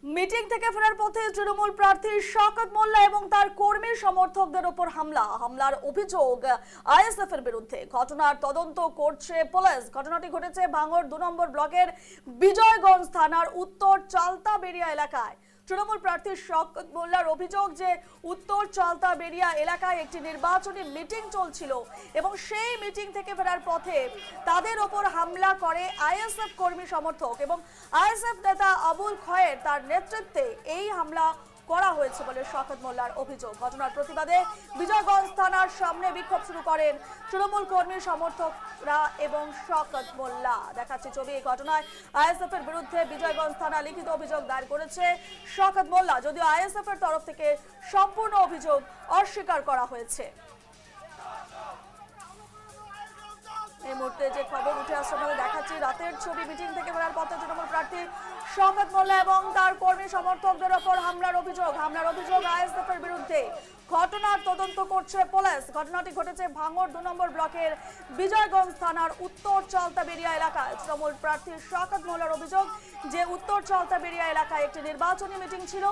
Meeting থেকে ফেরার পথে তৃণমূল প্রার্থী শওকত মোল্লা এবং তার কর্মী সমর্থকদের উপর হামলার অভিযোগ আইএসএফ এর বিরুদ্ধে। ঘটনার তদন্ত করছে পুলিশ। ঘটনাটি ঘটেছে ভাঙড় 2 নম্বর ব্লকের বিজয়গঞ্জ থানার উত্তর চালতাবেড়িয়া এলাকায়। তৃণমূল প্রার্থী শওকত মোল্লার অভিযোগ যে উত্তর চালতাবেড়িয়া এলাকায় একটি নির্বাচনী মিটিং চলছিল এবং সেই মিটিং থেকে ফেরার পথে তাদের ওপর হামলা করে আইএসএফ কর্মী সমর্থক এবং আইএসএফ নেতা আবুল খয়ের তার নেতৃত্বে এই হামলা করা হয়েছে বলে শওকত মোল্লার অভিযোগ। ঘটনার প্রতিবাদে বিজয়গঞ্জ থানার সামনে বিক্ষোভ শুরু করেন তৃণমূল কর্মী সমর্থকরা এবং শওকত মোল্লা। দেখাচ্ছে ছবি। এই ঘটনায় আইএসএফ এর বিরুদ্ধে বিজয়গঞ্জ থানা লিখিত অভিযোগ দায়ের করেছে শওকত মোল্লা, যদিও আইএসএফ এর তরফ থেকে সম্পূর্ণ অভিযোগ অস্বীকার করা হয়েছে। এই মুহূর্তে যে খবর উঠে আসছে আমরা দেখাচ্ছি, রাতের ছবি। মিটিং থেকে ফেরার পথে তৃণমূল প্রার্থী শওকত মোল্লা এবং তার কর্মী সমর্থকদের ওপর হামলার অভিযোগ আইএসএফ এর বিরুদ্ধে। ঘটনার তদন্ত করছে পুলিশ। ঘটনাটি ঘটেছে ভাঙড় 2 নম্বর ব্লকের বিজয়গঞ্জ থানার উত্তর চালতাবেড়িয়া এলাকায়। তৃণমূল প্রার্থী শওকত মোল্লার অভিযোগ যে উত্তর চালতাবেড়িয়া এলাকায় একটি নির্বাচনী মিটিং ছিল,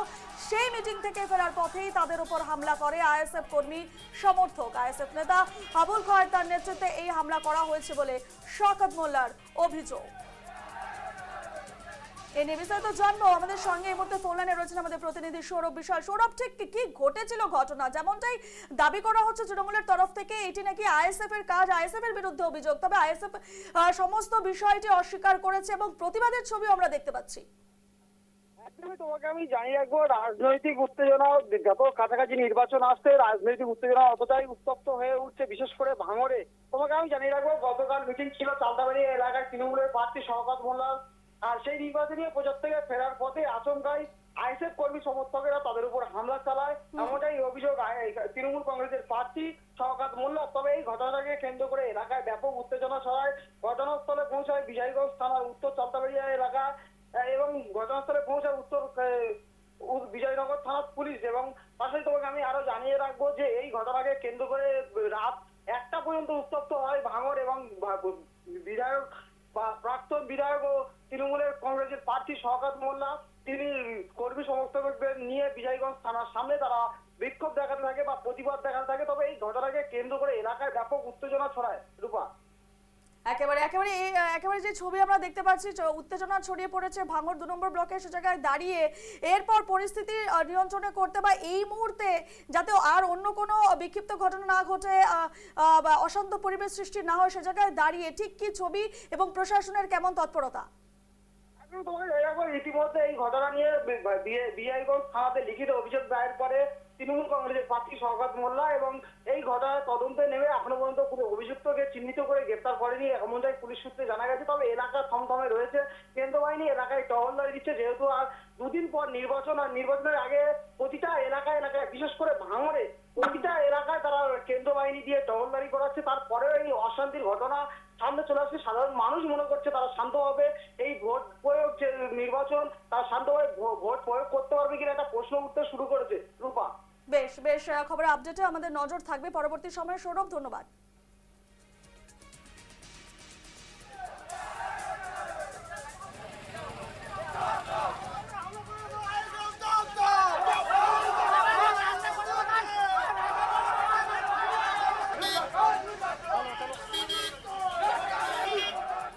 সেই মিটিং থেকে ফেরার পথেই তাদের উপর হামলা করে আইএসএফ কর্মী সমর্থক। আইএসএফ নেতা আবুল খয়ের তার নেতৃত্বে এই হামলা করা হয়েছে বলে শওকত মোল্লার অভিযোগ। এই নিয়ে বিস্তারিত জানবো। আমাদের সঙ্গে এই মুহূর্তে ফোন লাইনে রয়েছেন আমাদের প্রতিনিধি সৌরভ বিশ্বাস। সৌরভ, ঠিক কি ঘটেছিল ঘটনা? যেমনটাই দাবি করা হচ্ছে তৃণমূলের তরফ থেকে, এটি নাকি আইএসএফ এর কাজ, আইএসএফ এর বিরুদ্ধে অভিযোগ। তবে আইএসএফ সমস্ত বিষয়টি অস্বীকার করেছে এবং প্রতিবাদের ছবি আমরা দেখতে পাচ্ছি। তোমাকে আমি জানিয়ে রাখবো, রাজনৈতিক উত্তেজনা যত কাছাকাছি নির্বাচন আসছে, রাজনৈতিক উত্তেজনা অতটাই উত্তপ্ত হয়ে উঠছে, বিশেষ করে ভাঙড়ে। তোমাকে আমি জানিয়ে রাখবো, গতকাল মিটিং ছিল চালতাবেড়িয়া এলাকায় তৃণমূলের প্রার্থী শওকত মোল্লার। আর সেই নির্বাচনী প্রচার থেকে ফেরার পথে আচমকাই আইএসএফ কর্মী সমর্থকেরা তাদের উপর হামলা চালায়, এমনটাই অভিযোগ তৃণমূল কংগ্রেসের প্রার্থী শওকত মোল্লা। তবে এই ঘটনাকে কেন্দ্র করে এলাকায় ব্যাপক উত্তেজনা ছড়ায়। ঘটনাস্থলে পৌঁছায় বিজয়গঞ্জ থানার উত্তর চালতাবেড়িয়া এলাকা এবং ঘটনাস্থলে পৌঁছায় উত্তর বিজয়নগর থানার পুলিশ। এবং পাশাপাশি তোমাকে আমি আরো জানিয়ে রাখবো যে এই ঘটনাকে কেন্দ্র করে রাত 1টা পর্যন্ত উত্তপ্ত হয় ভাঙড় এবং বিধায়ক প্রাক্তন বিধায়ক ও তৃণমূলের কংগ্রেসের প্রার্থী শওকত মোল্লা তিনি কর্মী সমর্থকদের নিয়ে বিজয়গঞ্জ থানার সামনে তারা বিক্ষোভ দেখাতে থাকে বা প্রতিবাদ দেখাতে থাকে। তবে এই ঘটনাকে কেন্দ্র করে এলাকায় ব্যাপক উত্তেজনা ছড়ায়। রূপা, একেবারে যে ছবি আমরা দেখতে পাচ্ছি, উত্তেজনা ছড়িয়ে পড়েছে ভাঙড় 2 নম্বর ব্লকে। সে জায়গায় দাঁড়িয়ে এরপর পরিস্থিতি নিয়ন্ত্রণে করতে বা এই মুহূর্তে যাতে আর অন্য কোনো বিক্ষিপ্ত ঘটনা না ঘটে, অশান্ত পরিবেশ সৃষ্টি না হয়, সে জায়গায় দাঁড়িয়ে ঠিক কি ছবি এবং প্রশাসনের কেমন তৎপরতা? ইতিমধ্যে এই ঘটনা নিয়ে বিজয়গঞ্জ থানাতে লিখিত অভিযোগ দায়ের করে তৃণমূল কংগ্রেসের প্রার্থী শওকত মোল্লা এবং এই ঘটনার তদন্তে নেমে এখনো পর্যন্ত কোনো অভিযুক্তকে চিহ্নিত করে গ্রেপ্তার করেনি, এমনটাই পুলিশ সূত্রে জানা গেছে। তবে এলাকা থমথমে রয়েছে, কেন্দ্র বাহিনী এলাকায় টহলদারি দিচ্ছে, যেহেতু আর 2 দিন পর নির্বাচন। আর নির্বাচনের আগে প্রতিটা এলাকায় বিশেষ করে ভাঙড়ে প্রতিটা এলাকায় তারা কেন্দ্র বাহিনী দিয়ে টহলদারি করাচ্ছে। তারপরেও এই অশান্তির ঘটনা সামনে চলে আসছে। সাধারণ মানুষ মনে করছে তারা শান্তভাবে এই ভোট প্রয়োগ যে নির্বাচন, তারা শান্তভাবে ভোট প্রয়োগ করতে পারবে কিনা একটা প্রশ্ন উঠতে শুরু করেছে। রূপা, বেশ খবরের আপডেটে আমাদের নজর থাকবে পরবর্তী সময়ে। সৌরভ, ধন্যবাদ।